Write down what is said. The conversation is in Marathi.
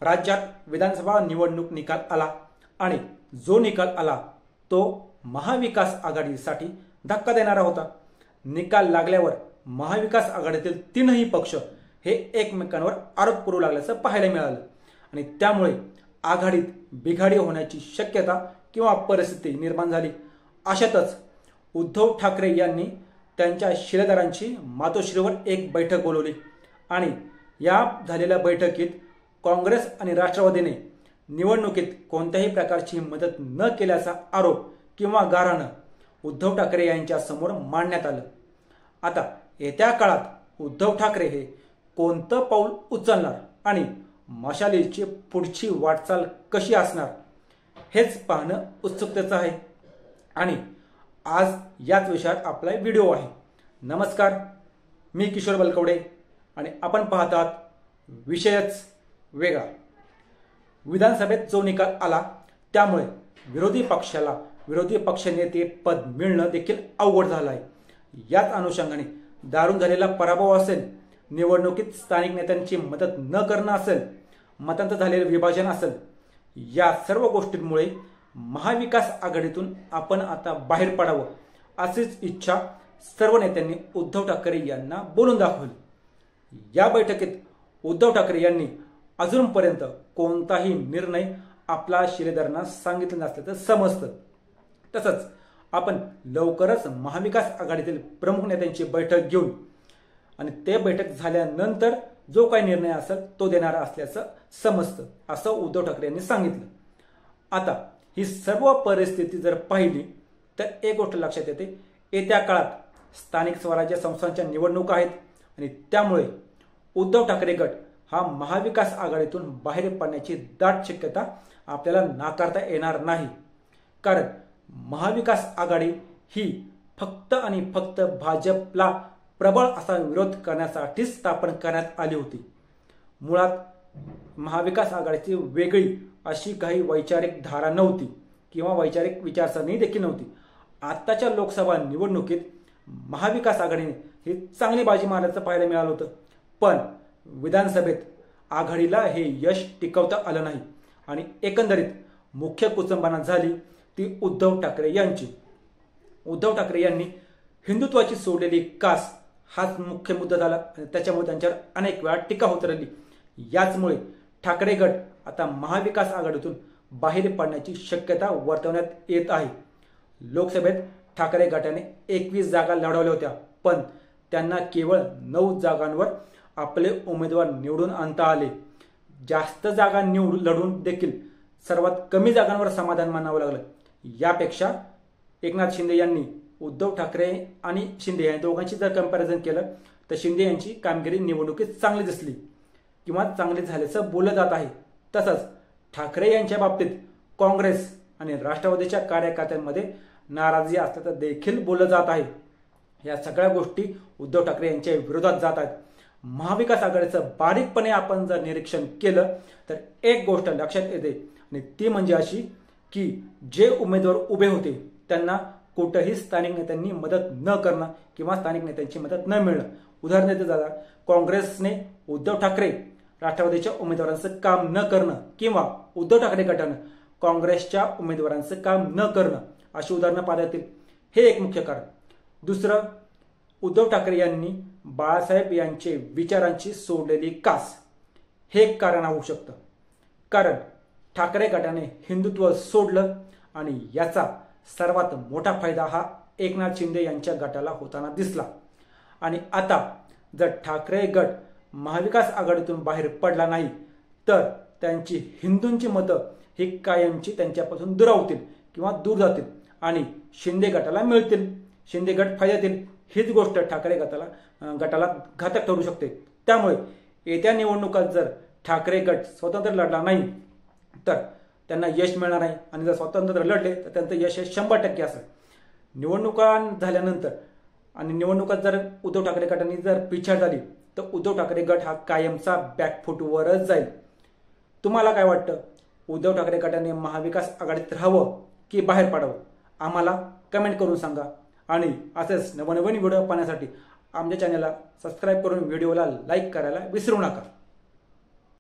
राज्यात विधानसभा निवडणूक निकाल आला आणि जो निकाल आला तो महाविकास आघाडीसाठी धक्का देणारा होता। निकाल लागल्यावर महाविकास आघाडीतील तीनही पक्ष हे एकमेकांवर आरोप करू लागल्याचं पाहायला मिळालं आणि त्यामुळे आघाडीत बिघाडी होण्याची शक्यता किंवा परिस्थिती निर्माण झाली। अशातच उद्धव ठाकरे यांनी त्यांच्या शिलेदारांची मातोश्रीवर एक बैठक बोलवली आणि या झालेल्या बैठकीत काँग्रेस आणि राष्ट्रवादीने निवडणुकीत कोणत्याही प्रकारची मदत न केल्याचा आरोप किंवा गाऱ्हाण उद्धव ठाकरे यांच्या समोर मांडण्यात आलं। आता येत्या काळात उद्धव ठाकरे हे कोणतं पाऊल उचलणार आणि मशालीची पुढची वाटचाल कशी असणार हेच पाहणं उत्सुकतेचं आहे आणि आज याच विषयात आपला व्हिडिओ आहे। नमस्कार, मी किशोर बलकवडे आणि आपण पाहतात विषयच वेगळा। विधानसभेत जो निकाल आला त्यामुळे विरोधी पक्षाला विरोधी पक्षनेते पद मिळणं देखील अवघड झालं आहे। याच अनुषंगाने दारुण झालेला पराभव असेल, निवडणुकीत स्थानिक नेत्यांची मदत न करणं असेल, मतांचं झालेलं विभाजन असेल, या सर्व गोष्टींमुळे महाविकास आघाडीतून आपण आता बाहेर पडावं अशीच इच्छा सर्व नेत्यांनी उद्धव ठाकरे यांना बोलून दाखवली। या बैठकीत उद्धव ठाकरे यांनी अजूनपर्यंत कोणताही निर्णय आपला शिलेदारांना सांगितलं नसल्याचं समजतं। तसंच आपण लवकरच महाविकास आघाडीतील प्रमुख नेत्यांची बैठक घेऊन आणि ते बैठक झाल्यानंतर जो काही निर्णय असेल तो देणार असल्याचं समजतं, असं उद्धव ठाकरे यांनी सांगितलं। आता ही सर्व परिस्थिती जर पाहिली तर एक गोष्ट लक्षात येते, येत्या काळात स्थानिक स्वराज्य संस्थांच्या निवडणुका आहेत आणि त्यामुळे उद्धव ठाकरे गट हा महाविकास आघाडीतून बाहेर पडण्याची दाट शक्यता आपल्याला नाकारता येणार नाही। कारण महाविकास आघाडी ही फक्त आणि फक्त भाजपला प्रबळ असा विरोध करण्यासाठी स्थापन करण्यात आली होती। मुळात महाविकास आघाडीची वेगळी अशी काही वैचारिक धारा नव्हती किंवा वैचारिक विचारसरणी देखील नव्हती। आत्ताच्या लोकसभा निवडणुकीत महाविकास आघाडीने ही चांगली बाजी मारल्याचं पाहायला मिळालं होतं, पण विधानसभेत आघाडीला हे यश टिकवता आलं नाही आणि एकंदरीत मुख्य कुचंबना झाली ती उद्धव ठाकरे यांची। उद्धव ठाकरे यांनी हिंदुत्वाची सोडलेली कास हाच मुख्य मुद्दा झाला आणि त्याच्यामुळे त्यांच्यावर अनेक वेळा टीका होत राहिली। याचमुळे ठाकरे गट आता महाविकास आघाडीतून बाहेर पडण्याची शक्यता वर्तवण्यात येत आहे। लोकसभेत ठाकरे गटाने 21 जागा लढवल्या होत्या, पण त्यांना केवळ 9 जागांवर आपले उमेदवार निवडून आणता आले। जास्त जागा लढून देखील सर्वात कमी जागांवर समाधान मानावं लागलं। यापेक्षा एकनाथ शिंदे यांनी उद्धव ठाकरे आणि शिंदे या दोघांची जर कंपॅरिझन केलं तर शिंदे यांची कामगिरी निवडणुकीत चांगली दिसली किंवा चांगली झाल्याचं बोललं जात आहे। तसंच ठाकरे यांच्या बाबतीत काँग्रेस आणि राष्ट्रवादीच्या कार्यकर्त्यांमध्ये नाराजी असल्याचं देखील बोललं जात आहे। या सगळ्या गोष्टी उद्धव ठाकरे यांच्या विरोधात जात आहेत। महाविकास आघाडीचं बारीकपणे आपण जर निरीक्षण केलं तर एक गोष्ट लक्षात येते आणि ती म्हणजे अशी की जे उमेदवार उभे होते त्यांना कुठेही स्थानिक नेत्यांनी मदत न करणं किंवा स्थानिक नेत्यांची मदत न मिळणं। उदाहरण देता काँग्रेसने उद्धव ठाकरे राष्ट्रवादीच्या उमेदवारांचं काम न करणं किंवा उद्धव ठाकरे गटानं काँग्रेसच्या उमेदवारांचं काम न करणं अशी उदाहरणं पाहता येतील। हे एक मुख्य कारण। दुसरं, उद्धव ठाकरे यांनी बाळासाहेब यांचे विचारांची सोडलेली कास हे एक कारण होऊ शकतं। कारण ठाकरे गटाने हिंदुत्व सोडलं आणि याचा सर्वात मोठा फायदा हा एकनाथ शिंदे यांच्या गटाला होताना दिसला आणि आता जर ठाकरे गट महाविकास आघाडीतून बाहेर पडला नाही तर त्यांची हिंदूंची मतं ही कायमची त्यांच्यापासून दुरावतील किंवा दूर जातील आणि शिंदे गटाला मिळतील, शिंदे गट फायद्यात येईल। हीच गोष्ट ठाकरे गटाला घातक ठरू शकते। त्यामुळे येत्या निवडणुकात जर ठाकरे गट स्वतंत्र लढला नाही तर त्यांना यश मिळणार नाही आणि जर स्वतंत्र लढले तर त्यांचं यश हे 100% असेल। निवडणुका झाल्यानंतर आणि निवडणुकात जर उद्धव ठाकरे गटाने जर पिछाड झाली तर उद्धव ठाकरे गट हा कायमचा बॅकफूटवरच जाईल। तुम्हाला काय वाटतं, उद्धव ठाकरे गटाने महाविकास आघाडीत राहावं की बाहेर पडावं? आम्हाला कमेंट करून सांगा आणि असेच नवनवीन व्हिडिओ पाहण्यासाठी आमच्या चॅनलला सबस्क्राईब करून व्हिडिओला लाईक करायला विसरू नका।